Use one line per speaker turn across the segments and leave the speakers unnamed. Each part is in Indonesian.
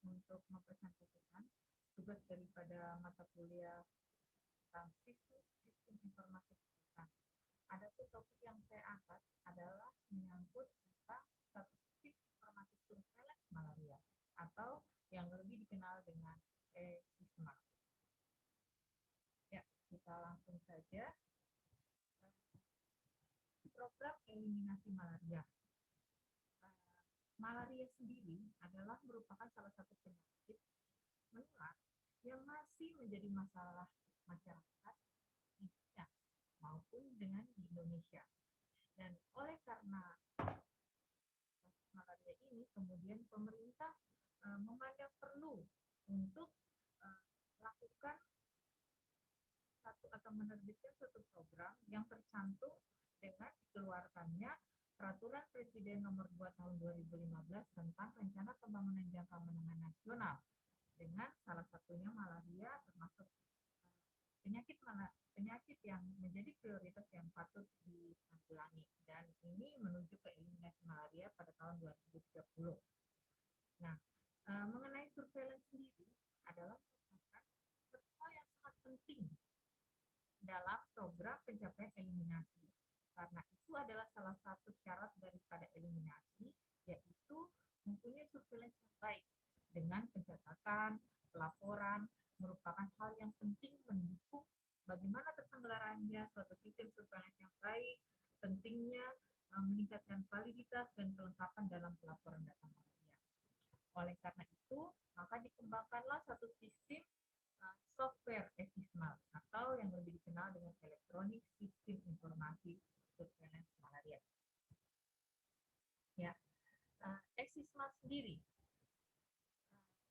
untuk mempresentasikan tugas daripada mata kuliah tentang sistem informasi kesehatan. Adapun topik yang saya angkat adalah menyangkut tentang statistik informasi surveillance malaria atau yang lebih dikenal dengan SISMA. Ya, kita langsung saja. Program eliminasi malaria. Malaria sendiri adalah merupakan salah satu penyakit menular yang masih menjadi masalah masyarakat di China maupun dengan di Indonesia. Dan oleh karena malaria ini, kemudian pemerintah memandang perlu untuk melakukan satu atau menerbitkan suatu program yang tercantum dengan dikeluarkannya Peraturan Presiden Nomor 2 Tahun 2015 tentang Rencana Pembangunan Jangka Menengah Nasional, dengan salah satunya malaria termasuk penyakit yang menjadi prioritas yang patut ditanggulangi, dan ini menuju ke eliminasi malaria pada tahun 2030. Nah, mengenai surveillance sendiri adalah merupakan satu hal yang sangat penting dalam program pencapaian eliminasi, karena itu adalah salah satu syarat daripada eliminasi, yaitu mempunyai surveillance yang baik dengan pencatatan, pelaporan, merupakan hal yang penting mendukung bagaimana terselenggaraannya suatu sistem surveillance yang baik, pentingnya meningkatkan validitas dan kelengkapan dalam pelaporan data malaria. Oleh karena itu, maka dikembangkanlah satu sistem software SISMAL atau yang lebih dikenal dengan Elektronik Sistem Informasi Surveillance Malaria. Ya, SISMAL sendiri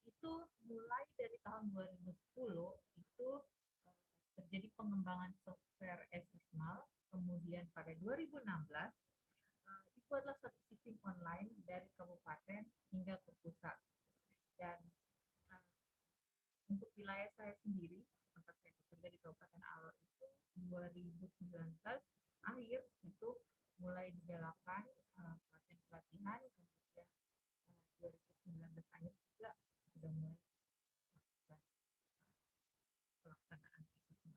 itu mulai dari tahun 2010 itu terjadi pengembangan software SISMAL, kemudian pada 2016 itu adalah satu sistem online dari kabupaten hingga ke pusat. Dan untuk wilayah saya sendiri, tempat saya bekerja di Kabupaten Alor itu 2019 akhir itu mulai digalakan pelatihan, kemudian 2019 akhir juga sudah mulai pelaksanaan SISMA.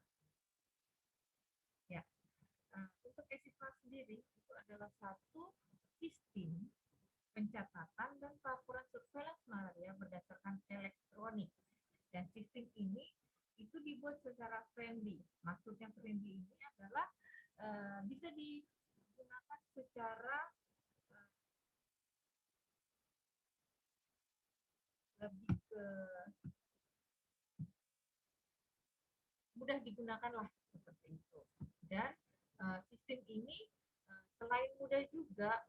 Ya, untuk SISMA sendiri itu adalah satu sistem pencatatan dan pelaporan surveillance malaria berdasarkan elektronik. Dan sistem ini itu dibuat secara friendly. Maksudnya friendly ini adalah bisa digunakan secara lebih ke mudah digunakan lah seperti itu. Dan sistem ini selain mudah juga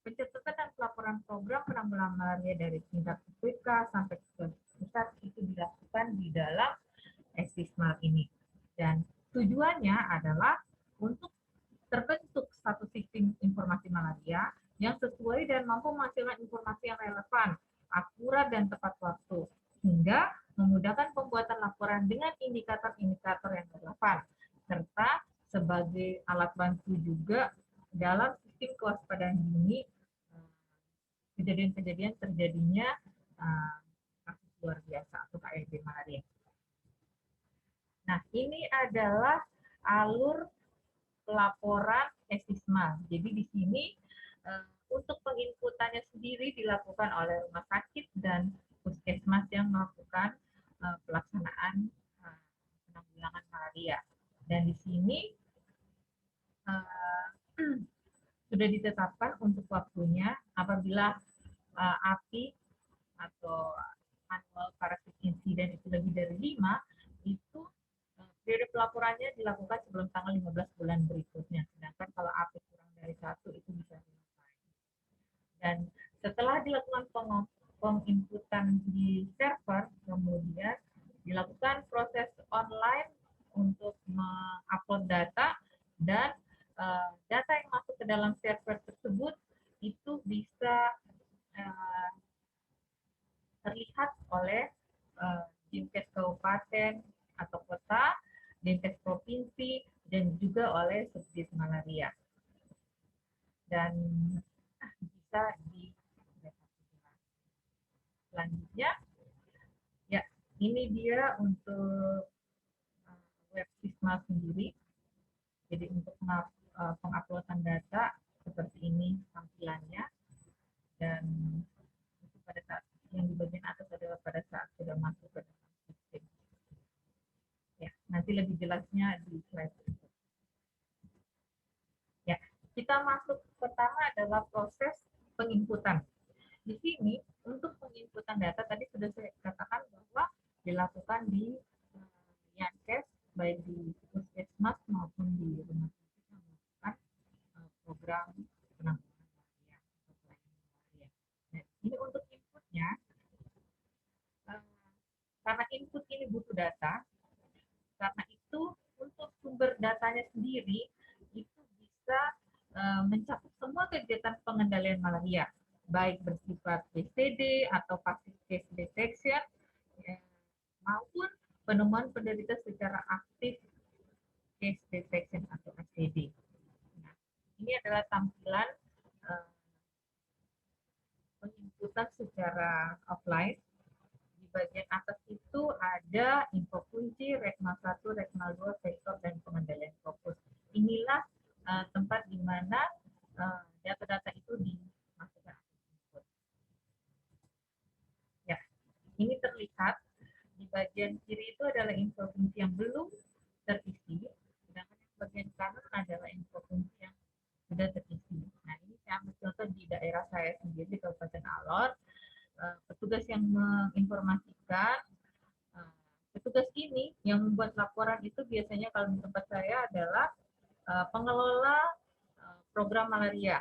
pencatatan dan pelaporan program penanggulangan malaria dari tingkat PK sampai ke pusat itu dilakukan di dalam SISMAL ini. Dan tujuannya adalah untuk terbentuk satu sistem informasi malaria yang sesuai dan mampu menghasilkan informasi yang relevan, akurat, dan tepat waktu, hingga memudahkan pembuatan laporan dengan indikator-indikator yang relevan, serta sebagai alat bantu juga dalam sistem kewaspadaan dini kejadian-kejadian terjadinya kasus luar biasa atau KLB malaria. Nah, ini adalah alur pelaporan SISMA. Jadi di sini untuk penginputannya sendiri dilakukan oleh rumah sakit dan puskesmas yang melakukan pelaksanaan penanggulangan malaria. Dan di sini sudah ditetapkan untuk waktunya apabila api atau manual parasit insiden itu lebih dari 5, itu periode pelaporannya dilakukan sebelum tanggal 15 bulan berikutnya. Sedangkan kalau api kurang dari 1 itu bisa selesai. Dan setelah dilakukan penginputan di server, kemudian dilakukan proses online untuk mengupload data, dan data yang masuk ke dalam server tersebut itu bisa terlihat oleh Dinkes Kabupaten atau kota, Dinkes Provinsi, dan juga oleh Subdit Malaria. Dan bisa di selanjutnya. selanjutnya, ya ini dia untuk web Sisma sendiri. Jadi untuk penguploadan data seperti ini tampilannya, dan pada saat yang di bagian atas adalah pada saat sudah masuk ke dalam sistem. Ya, nanti lebih jelasnya di slide berikut. Ya, kita masuk pertama adalah proses penginputan. Di sini untuk penginputan data tadi sudah saya katakan bahwa dilakukan di Yankes, baik di puskesmas maupun di rumah sakit yang melakukan program penanggulangan malaria atau pelayanan malaria. Nah, ini untuk inputnya, karena input ini butuh data, karena itu untuk sumber datanya sendiri itu bisa mencakup semua kegiatan pengendalian malaria, baik bersifat PCD atau passive case detection, ya, maupun penemuan penderita secara aktif case detection atau ACD. Nah, ini adalah tampilan penginputan secara offline. Di bagian atas itu ada info kunci, rekmal 1, rekmal 2, sektor, dan pengendalian fokus. Inilah tempat di mana data-data itu dimasukkan. Ya, ini terlihat di bagian kiri itu adalah info kunci yang belum terisi, sedangkan yang bagian kanan adalah info kunci yang sudah terisi. Nah, ini saya ambil contoh di daerah saya sendiri di Kabupaten Alor. Petugas yang menginformasikan, petugas ini yang membuat laporan itu biasanya kalau di tempat saya adalah pengelola program malaria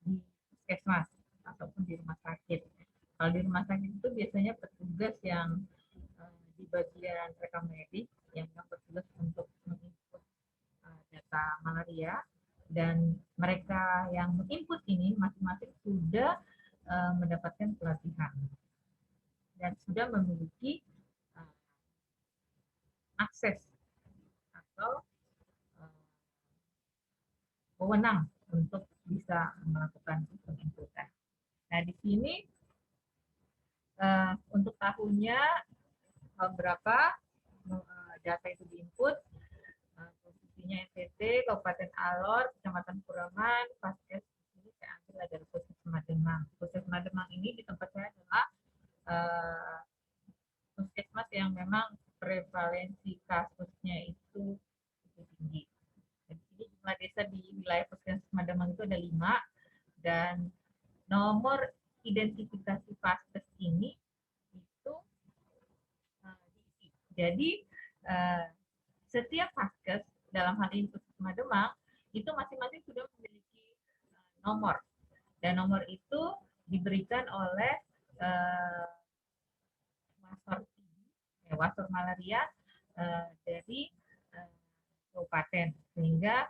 di puskesmas ataupun di rumah sakit. Kalau di rumah sakit itu biasanya petugas yang di bagian rekam medik yang bertugas untuk menginput data malaria, dan mereka yang menginput ini masing-masing sudah mendapatkan pelatihan dan sudah memiliki akses atau wewenang untuk bisa melakukan penginputan. Nah, di sini untuk tahunnya berapa data itu diinput, posisinya NTT, Kabupaten Alor, Kecamatan Kuraman, Paskes ini saya ambil dari Puskesmas Demang. Puskesmas Demang ini di tempat saya adalah puskesmas yang memang prevalensi kasusnya itu cukup tinggi. Jadi jumlah desa di wilayah Puskesmas Demang itu ada 5, dan nomor identifikasi vaskes ini itu diisi. Jadi setiap vaskes dalam hal ini Puskesmas Demang itu masing-masing sudah memiliki nomor, dan nomor itu diberikan oleh wasor malaria dari kabupaten, sehingga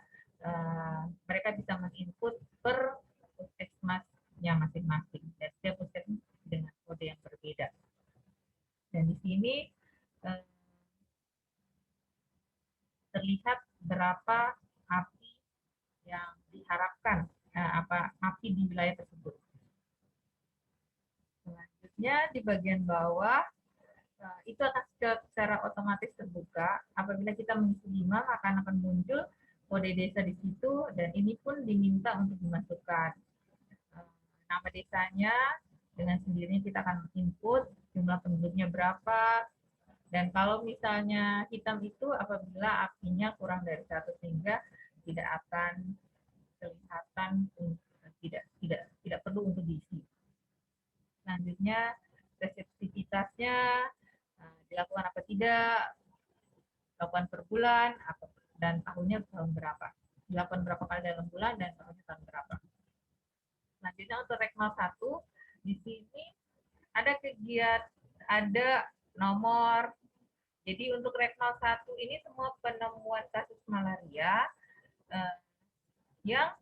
mereka bisa menginput per puskesmasnya masing-masing, dan setiap puskesmas dengan kode yang berbeda. Dan di sini terlihat berapa api yang diharapkan, api di wilayah tersebut. Selanjutnya di bagian bawah itu akan secara otomatis terbuka. Apabila kita mengisi 5, maka akan muncul kode desa di situ, dan ini pun diminta untuk dimasukkan nama desanya. Dengan sendirinya kita akan input jumlah penduduknya berapa, dan kalau misalnya hitam itu apabila apinya kurang dari 1, sehingga tidak akan kelihatan, tidak perlu untuk diisi. Selanjutnya reseptivitasnya dilakukan apa tidak, dilakukan per bulan, dan tahunnya tahun berapa, dilakukan berapa kali dalam bulan, dan tahunnya tahun berapa. Selanjutnya untuk rekmal 1, di sini ada ada nomor. Jadi untuk rekmal 1 ini semua penemuan kasus malaria yang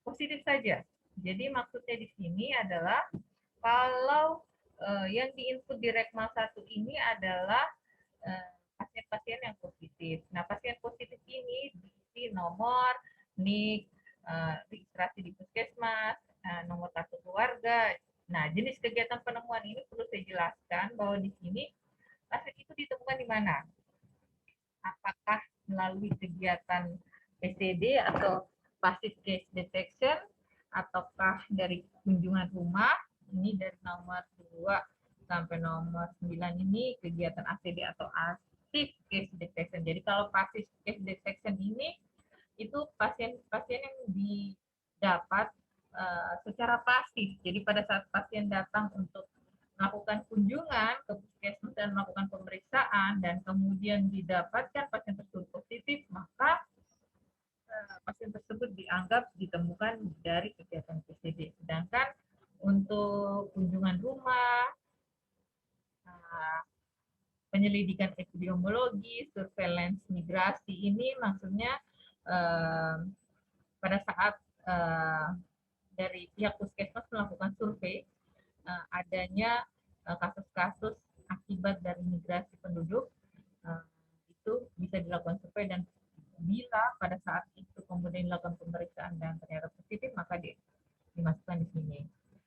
positif saja. Jadi maksudnya di sini adalah kalau yang diinput di rekmal 1 ini adalah pasien-pasien yang positif. Nah, pasien positif ini diisi nomor, NIK, registrasi di puskesmas, nomor kartu keluarga, Nah, jenis kegiatan penemuan ini perlu saya jelaskan bahwa di sini pasien itu ditemukan di mana? Apakah melalui kegiatan PCD atau passive case detection, ataukah dari kunjungan rumah? Ini dari nomor 2 sampai nomor 9 ini kegiatan ACD atau active case detection. Jadi kalau passive case detection ini itu pasien-pasien yang didapat secara pasif. Jadi pada saat pasien datang untuk melakukan kunjungan ke puskesmas dan melakukan pemeriksaan dan kemudian didapatkan pasien tersebut positif, maka pasien tersebut dianggap ditemukan dari kegiatan PCD. Sedangkan untuk kunjungan rumah, penyelidikan epidemiologi, surveillance migrasi ini maksudnya pada saat dari pihak puskesmas melakukan survei adanya kasus-kasus akibat dari migrasi penduduk, itu bisa dilakukan survei dan bila pada saat itu kemudian dilakukan pemeriksaan dan ternyata positif, maka dimasukkan di sini.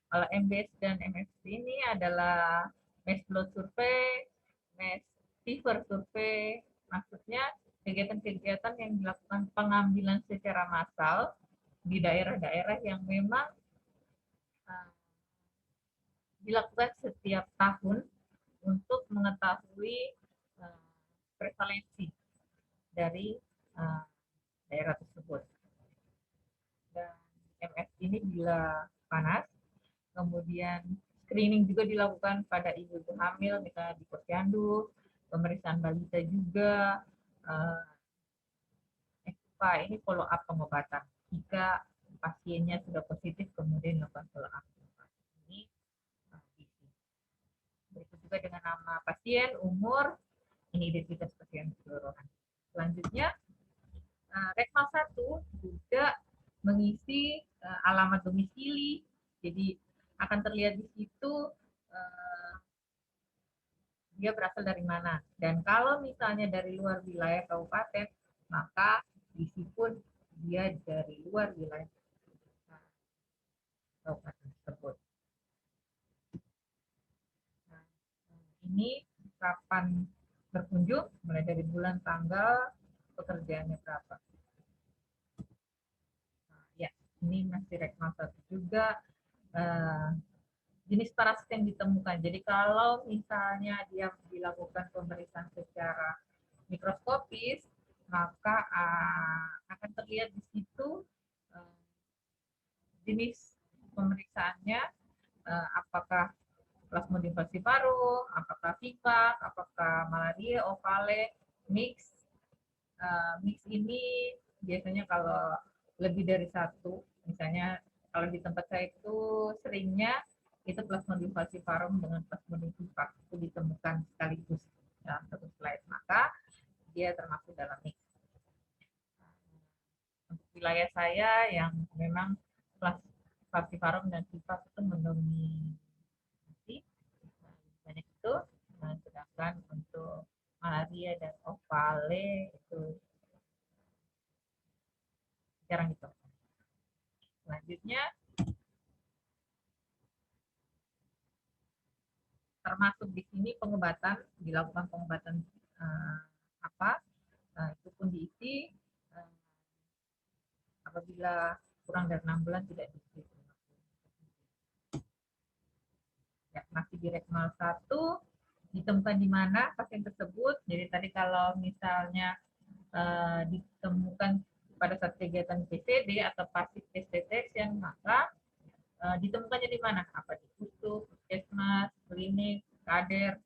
Kalau MBS dan MFC ini adalah mass flow survei, mass fever survei, maksudnya kegiatan-kegiatan yang dilakukan pengambilan secara massal di daerah-daerah yang memang dilakukan setiap tahun untuk mengetahui prevalensi dari daerah tersebut. Dan MF ini bila panas, kemudian screening juga dilakukan pada ibu-ibu hamil, misalnya di posyandu, pemeriksaan balita juga, ini follow up pengobatan. Jika pasiennya sudah positif, kemudian dilakukan follow up. Ini berikut juga dengan nama pasien, umur, ini identitas pasien keseluruhan. Selanjutnya, Rekmal 1 juga mengisi alamat domisili, jadi akan terlihat di situ dia berasal dari mana. Dan kalau misalnya dari luar wilayah kabupaten, maka diisi pun dia dari luar wilayah kabupaten tersebut. Nah, ini kapan berkunjung, mulai dari bulan, tanggal, pekerjaannya berapa. Nah, ya, ini masih Rekmal 1 juga. Jenis parasit yang ditemukan. Jadi kalau misalnya dia dilakukan pemeriksaan secara mikroskopis, maka akan terlihat di situ jenis pemeriksaannya, apakah Plasmodium falciparum, apakah Vivax, apakah malaria, ovale, mix. Mix ini biasanya kalau lebih dari satu, misalnya kalau di tempat saya itu seringnya itu Plasmodium falciparum dengan Plasmodium vivax itu ditemukan sekaligus dalam satu slide, maka dia termasuk dalam mix. Untuk wilayah saya yang memang falciparum dan vivax itu mendominasi banyak itu, sedangkan untuk malaria dan ovale itu jarang ditemukan. Selanjutnya, termasuk di sini pengobatan, dilakukan pengobatan apa, itu pun diisi apabila kurang dari 6 bulan tidak diisi. Ya, masih di Rekmal 1, ditemukan di mana pasien tersebut. Jadi tadi kalau misalnya ditemukan pada saat kegiatan PCD atau passive case detection, maka ditemukannya di mana? Apa di puskesmas, puskesmas, klinik, kader,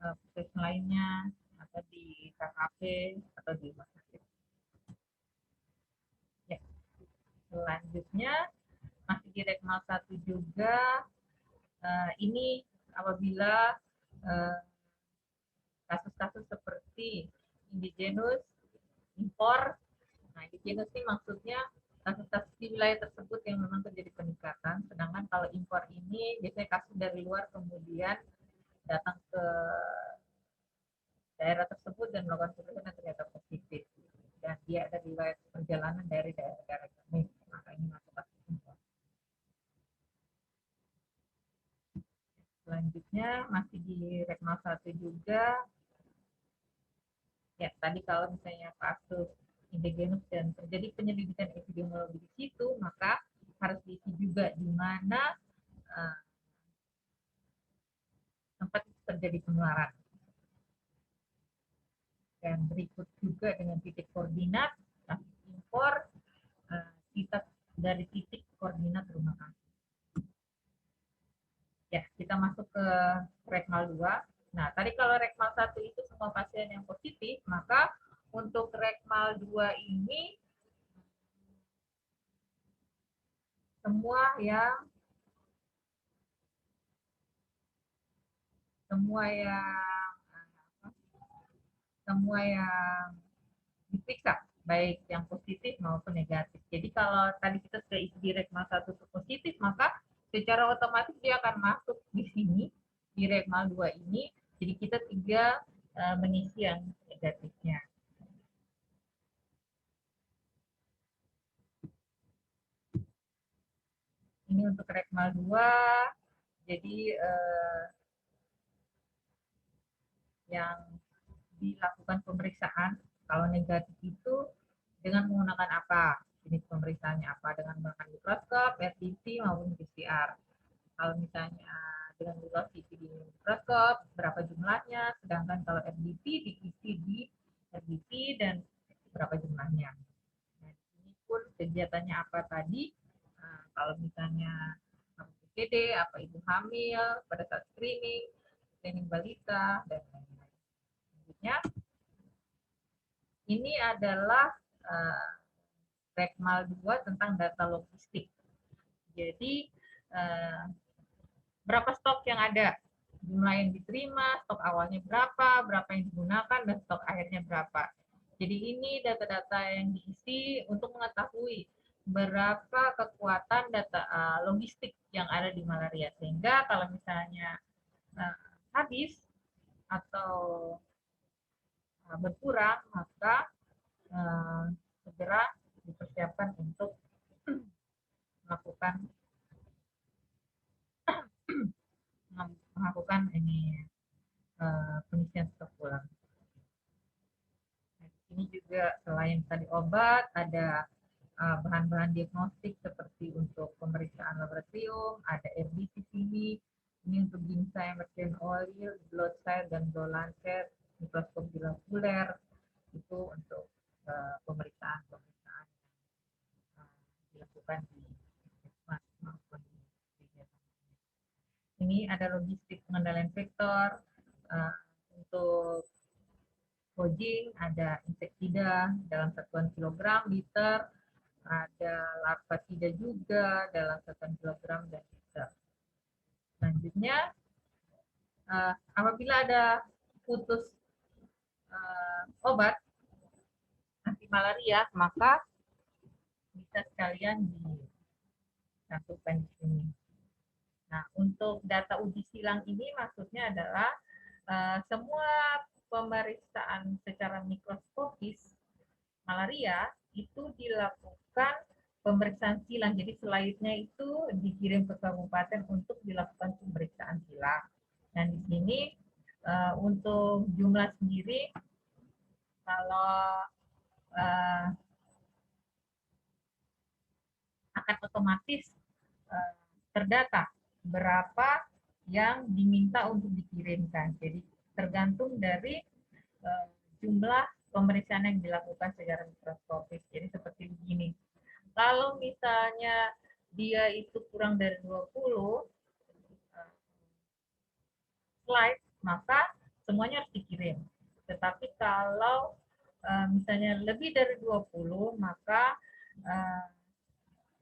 puskesmas lainnya, atau di KKP, atau di rumah sakit. Ya. Selanjutnya, masih di Rekmal 1 juga, ini apabila kasus-kasus seperti indigenous, impor. Nah, indigenous ini maksudnya kasus-kasus di wilayah tersebut yang memang terjadi peningkatan. Sedangkan kalau impor ini biasanya kasus dari luar kemudian datang ke daerah tersebut dan melakukan pemeriksaan dan ternyata positif. Dan dia ada riwayat perjalanan dari daerah-daerah kami. Maka ini masuk kasus impor. Selanjutnya masih di Rekmal 1 juga. Ya, tadi kalau misalnya kasus endogenus dan terjadi penyelidikan epidemiologi di situ, maka harus diisi juga di mana uh, tempat terjadi penularan. Dan berikut juga dengan titik koordinat, impor, kita dari titik koordinat rumah sakit. Ya, kita masuk ke Rekmal 2. Nah, tadi kalau Rekmal 1 itu semua pasien yang positif, maka untuk Rekmal 2 ini semua yang semua yang semua yang diperiksa, baik yang positif maupun negatif. Jadi kalau tadi kita sudah isi di Rekmal 1 itu positif, maka secara otomatis dia akan masuk di sini, di Rekmal 2 ini. Jadi kita tinggal mengisi yang negatifnya. Ini untuk Rekmal 2, jadi yang dilakukan pemeriksaan, kalau negatif itu dengan menggunakan apa? Jenis pemeriksaannya apa? Dengan menggunakan mikroskop, RDT, maupun PCR. Kalau misalnya dengan mikroskop di mikroskop, berapa jumlahnya, sedangkan kalau RDT diisi di RDT dan berapa jumlahnya. Nah, ini pun kegiatannya apa tadi? Nah, kalau misalnya PPD, apa ibu hamil, pada saat screening balita, dan lain-lain. Selanjutnya, ini adalah Rekmal 2 tentang data logistik. Jadi, berapa stok yang ada, jumlah yang diterima, stok awalnya berapa, berapa yang digunakan, dan stok akhirnya berapa. Jadi ini data-data yang diisi untuk mengetahui berapa kekuatan data logistik yang ada di malaria. Sehingga kalau misalnya habis atau berkurang, maka segera dipersiapkan untuk melakukan ini pengisian stok ulang. Nah, ini juga selain tadi obat, ada bahan-bahan diagnostik seperti untuk pemeriksaan laboratorium, ada RDT sini, ini untuk ginseng, mercury oil, blood cell dan blood lancet, mikroskop bilakuler, itu untuk pemeriksaan-pemeriksaan dilakukan di maupun di ini ada logistik pengendalian vektor, untuk Pojing, ada insektida dalam satuan kilogram, liter, ada larvasida juga dalam satuan kilogram dan liter. Selanjutnya, apabila ada putus obat anti malaria, maka bisa sekalian disatukan di sini. Nah, untuk data uji silang ini maksudnya adalah semua pemeriksaan secara mikroskopis malaria itu dilakukan pemeriksaan silang. Jadi slide-nya itu dikirim ke kabupaten untuk dilakukan pemeriksaan silang. Dan di sini untuk jumlah sendiri, kalau akan otomatis terdata berapa yang diminta untuk dikirimkan. Jadi tergantung dari jumlah pemeriksaan yang dilakukan secara mikroskopis. Jadi seperti begini. Kalau misalnya dia itu kurang dari 20 slide, maka semuanya harus dikirim. Tetapi kalau misalnya lebih dari 20, maka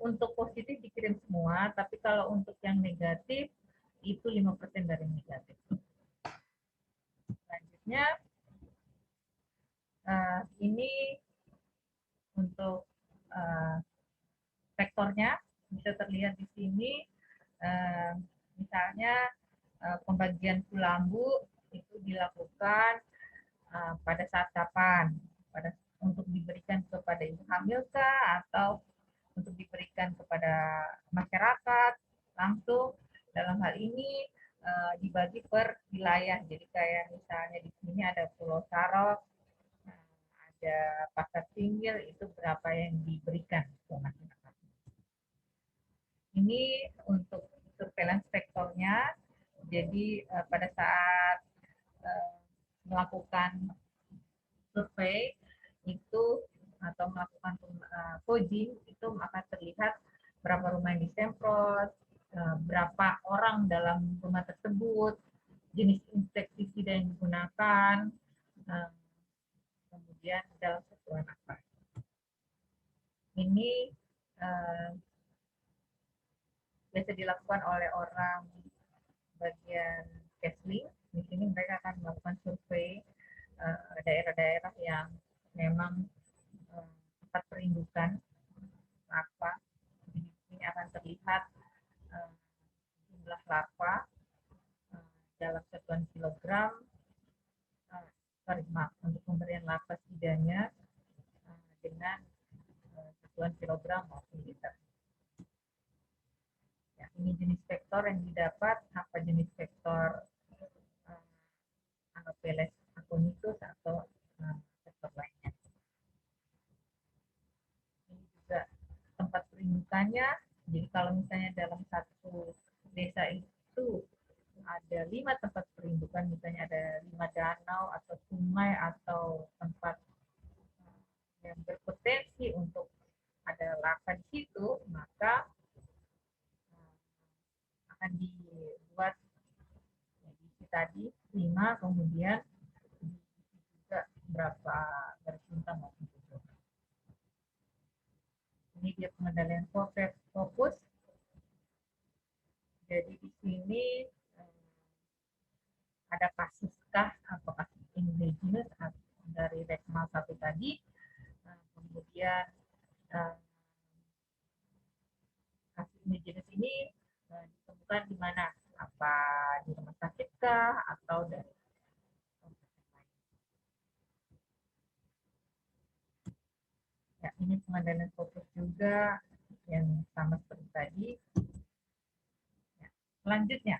untuk positif dikirim semua, tapi kalau untuk yang negatif, itu 5% dari negatif. Selanjutnya, ini untuk vektornya bisa terlihat di sini. Misalnya pembagian kulambu itu dilakukan pada saat kapan? Untuk diberikan kepada ibu hamil kah, atau untuk diberikan kepada masyarakat langsung. Dalam hal ini dibagi per wilayah. Jadi kayak misalnya di sini ada Pulau Sarok, ada Pasar Pinggir, itu berapa yang diberikan ke masyarakat. Ini untuk surveillance sektornya. Jadi pada saat melakukan survei itu atau melakukan coding itu akan terlihat berapa rumah yang disemprot, berapa orang dalam rumah tersebut, jenis insektisida yang digunakan, kemudian dalam satuan apa. Ini biasa dilakukan oleh orang bagian Kesling. Di sini mereka akan melakukan survei daerah-daerah yang memang tempat perindukan larva. Di sini akan terlihat jumlah larva dalam satuan kilogram. Untuk pemberian larva setidaknya dengan satuan kilogram maupun liter. Ya, ini jenis vektor yang didapat, apa jenis vektor Anopheles aconitus atau vektor lainnya. Ini juga tempat perindukannya. Jadi kalau misalnya dalam satu desa itu ada 5 tempat perindukan, misalnya ada 5 danau atau sungai atau tempat yang berpotensi untuk ada larva di situ, maka akan dibuat edisi tadi 5, kemudian juga berapa garis bintang maupun tujuh. Ini dia pengendalian fokus. Jadi di sini ada kasuskah atau kasus indigenous dari Rekmal 1 tadi, kemudian kasus indigenous ini ditemukan di mana? Apa di rumah sakit kah atau dari ya, ini pengendalian fokus juga yang sama seperti tadi. Ya, selanjutnya,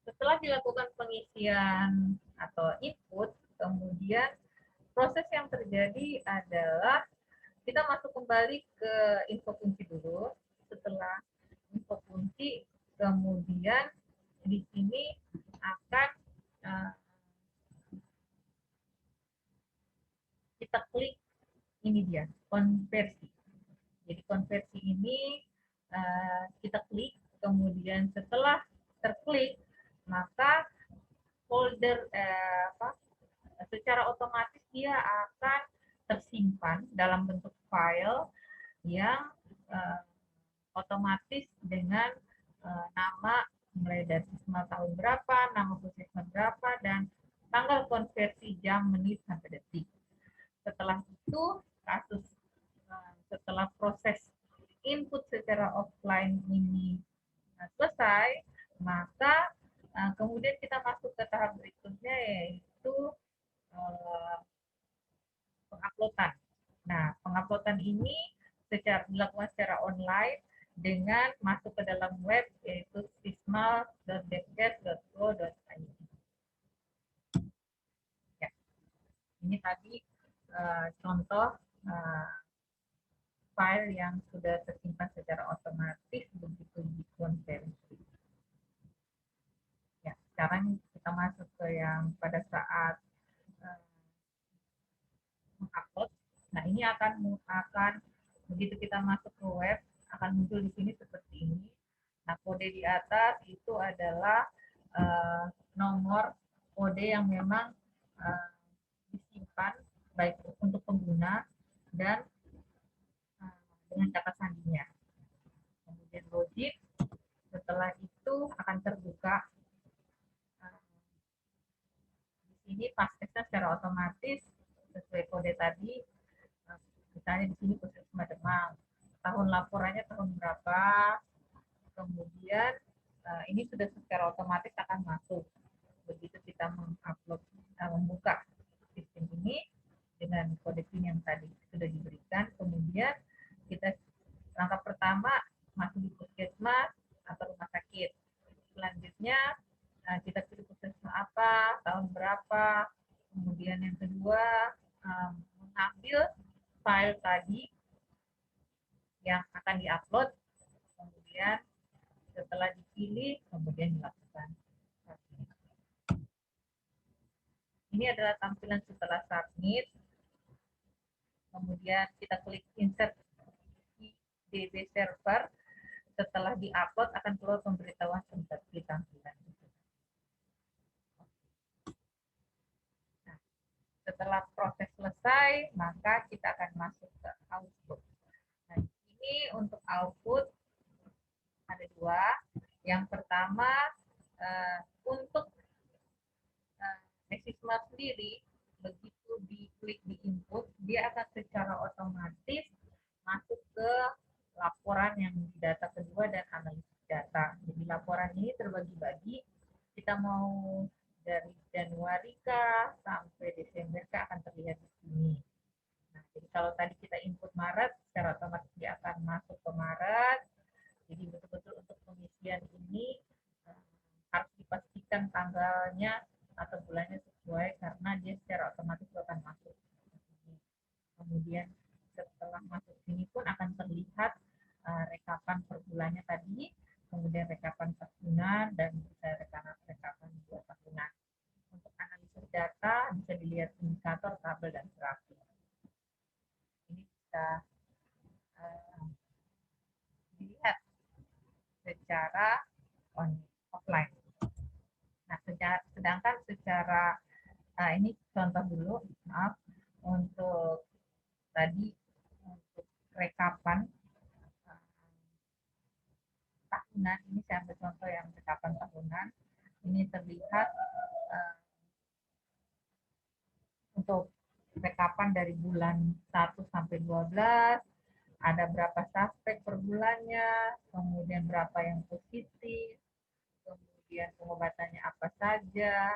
setelah dilakukan pengisian atau input, kemudian proses yang terjadi adalah kita masuk kembali ke info kunci dulu. Setelah info kunci, kemudian di sini akan kita klik, ini dia konversi. Jadi konversi ini kita klik, kemudian setelah terklik maka folder secara otomatis dia akan tersimpan dalam bentuk file yang otomatis dengan nama mulai dari sisma tahun berapa, nama puskesmas berapa, dan tanggal konversi jam, menit, sampai detik. Setelah itu, setelah proses input secara offline ini selesai, maka kemudian kita masuk ke tahap berikutnya, yaitu penguploadan. Nah, penguploadan ini dilakukan secara online dengan masuk ke dalam web, yaitu sisma.depkes.go.id. Ya. Ini tadi contoh file yang sudah tersimpan secara otomatis begitu dikonversi. Ya, sekarang kita masuk ke yang pada saat mengupload. Nah, ini akan begitu kita masuk ke web akan muncul di sini seperti ini. Nah, kode di atas itu adalah nomor kode yang memang disimpan baik untuk pengguna dan dengan kata sandinya. Kemudian login, setelah itu akan terbuka. Di sini pastikan secara otomatis sesuai kode tadi. Misalnya di sini puskesmas Demang. Tahun laporannya tahun berapa, kemudian ini sudah secara otomatis akan masuk. Begitu kita mengupload, membuka sistem ini dengan kode PIN yang tadi sudah diberikan, kemudian kita langkah pertama masuk di puskesmas atau rumah sakit. Selanjutnya tahun berapa. Kemudian yang kedua, mengambil file tadi yang akan diupload, kemudian setelah dipilih, kemudian dilakukan. Ini adalah tampilan setelah submit. Kemudian kita klik insert DB server. Setelah diupload akan keluar pemberitahuan seperti tampilan. Nah, setelah proses selesai, maka kita akan masuk ke output. Nah, ini untuk output ada dua. Yang pertama, untuk Exismart sendiri, begitu diklik di input, dia akan secara otomatis masuk ke laporan yang di data kedua dan analisis data. Jadi laporan ini terbagi-bagi, kita mau dari Januari kah sampai Desember kah akan terlihat di sini. Nah, jadi kalau tadi kita input Maret, secara otomatis dia akan masuk ke Maret. Jadi betul-betul untuk pengisian ini harus dipastikan tanggalnya atau bulannya sesuai karena dia secara otomatis akan masuk. Kemudian setelah masuk sini pun akan terlihat rekapan per bulannya tadi, kemudian rekapan tahunan dan bisa rekapan 2 tahunan. Untuk analisis data bisa dilihat indikator, tabel, dan grafik. Ini bisa dilihat secara offline. Nah, sedangkan secara ini contoh dulu, maaf, untuk tadi untuk rekapan tahunan, ini saya ambil contoh yang rekapan tahunan, ini terlihat untuk rekapan dari bulan 1 sampai 12, ada berapa suspek per bulannya, kemudian berapa yang positif, kemudian pengobatannya apa saja,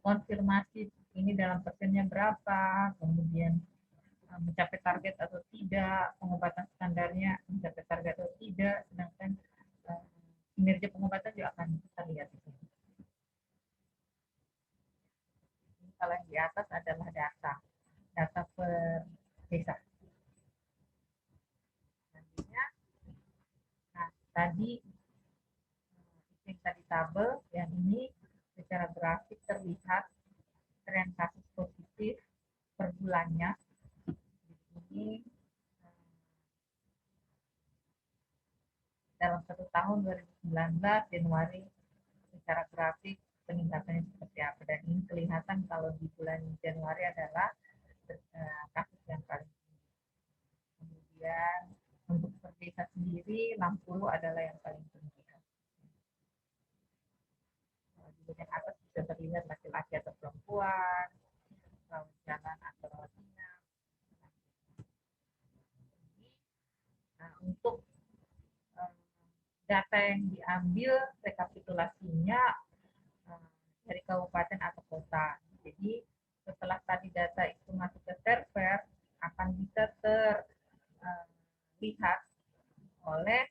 konfirmasi ini dalam persennya berapa, kemudian mencapai target atau tidak, pengobatan standarnya mencapai target atau tidak, sedangkan kinerja pengobatan juga akan kita lihat di sini. Kalau yang di atas adalah data per desa. Nantinya, nah tadi yang tadi tabel, yang ini secara grafik terlihat tren kasus positif per bulannya. Di sini dalam 1 tahun 2019 Januari secara grafik peningkatannya seperti apa, dan ini kelihatan kalau di bulan Januari adalah kasus yang paling tinggi. Kemudian untuk per desa sendiri 60 adalah yang paling tinggi. Di bagian atas bisa terlihat laki-laki atau perempuan, rawat jalan atau rawat inap. Nah, untuk data yang diambil rekapitulasinya dari kabupaten atau kota. Jadi setelah tadi data itu masuk ke server, akan bisa terlihat oleh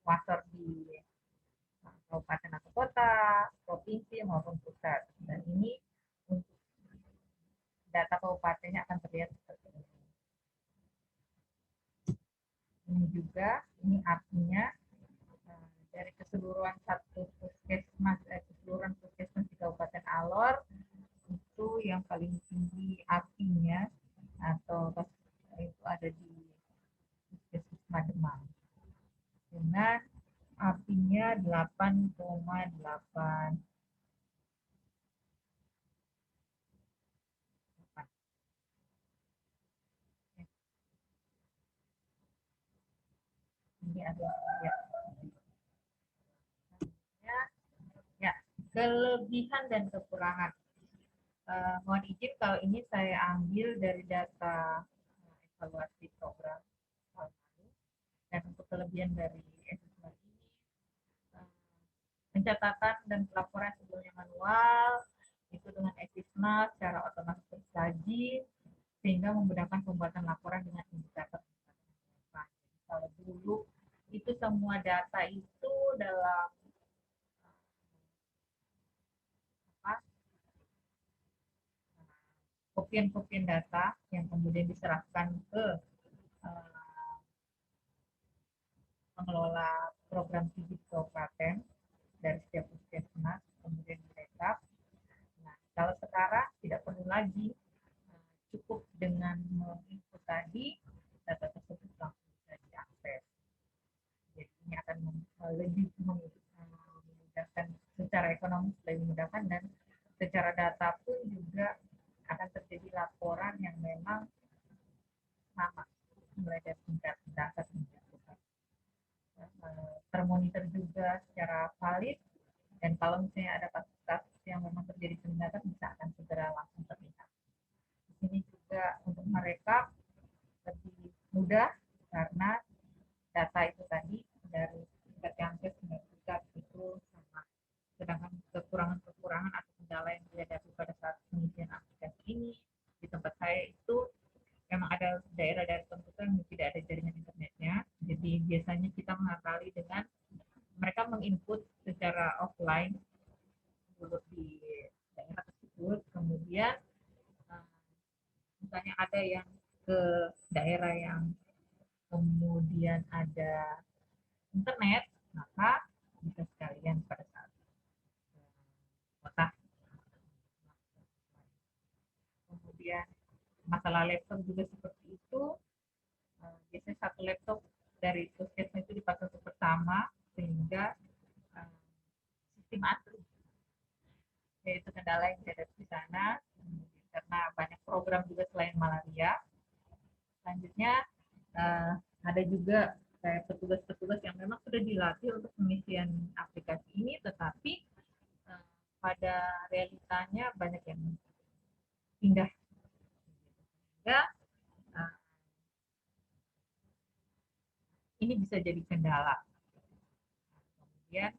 wasor di kabupaten atau kota, provinsi maupun pusat. Dan ini untuk data kabupatennya akan terlihat seperti ini. Ini juga, ini artinya dari keseluruhan keseluruhan puskesmas di Kabupaten Alor, itu yang paling tinggi apinya atau itu ada di Puskesmas Madenang dengan apinya 8,8. Ini ada ya, kelebihan dan kekurangan. Mohon izin kalau ini saya ambil dari data evaluasi program tahun lalu. Dan untuk kelebihan dari Exismart ini, pencatatan dan pelaporan sebelumnya manual, itu dengan Exismart secara otomatis tersaji, sehingga memudahkan pembuatan laporan dengan indikator. Nah, kalau dulu itu semua data itu dalam kopian-kopian data yang kemudian diserahkan ke pengelola program studi kabupaten dari setiap puskesmas, kemudian direkap. Nah, kalau sekarang tidak perlu lagi, cukup dengan menginput tadi, data tersebut langsung bisa diakses. Jadi ini akan lebih memudahkan secara ekonomi, lebih memudahkan, dan secara data pun juga akan terjadi laporan yang memang sama, mulai dari tingkat dasar hingga pusat. Termonitor juga secara valid, dan kalau misalnya ada kasus-kasus yang memang terjadi peningkatan bisa akan segera langsung terlihat. Di sini juga untuk mereka lebih mudah karena data itu tadi dari tingkat Yankes hingga pusat itu sama. Sedangkan kekurangan-kekurangan atau kendala yang dihadapi pada saat pengisian aplikasi ini di tempat saya itu memang ada daerah-daerah tertentu yang tidak ada jaringan internetnya. Jadi biasanya kita mengakali dengan mereka menginput secara offline dulu di daerah tersebut, kemudian misalnya ada yang ke daerah yang kemudian ada internet, maka bisa sekalian pada saat kota. Kemudian masalah laptop juga seperti itu. Biasanya satu laptop dari puskesmas itu dipakai untuk pertama, sehingga sistem asli yaitu kendala yang ada di sana, karena banyak program juga selain malaria. Selanjutnya ada juga kayak petugas-petugas yang memang sudah dilatih untuk pengisian aplikasi ini, tetapi pada realitanya banyak yang pindah. Sehingga ini bisa jadi kendala. Kemudian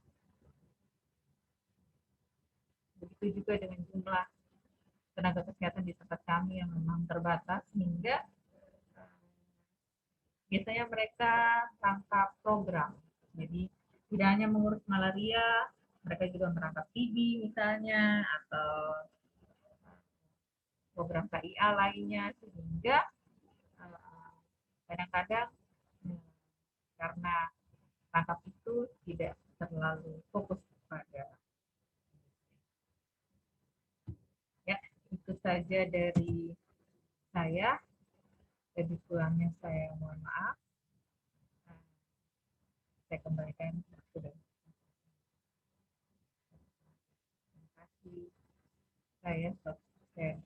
begitu juga dengan jumlah tenaga kesehatan di tempat kami yang memang terbatas, sehingga biasanya mereka tangkap program. Jadi tidak hanya mengurus malaria, mereka juga merangkap TB misalnya, atau program KIA lainnya, sehingga kadang-kadang karena tangkap itu tidak terlalu fokus pada. Ya, itu saja dari saya. Lebih kurangnya saya mohon maaf. Saya kembalikan sudah. Terima kasih. Saya stop share.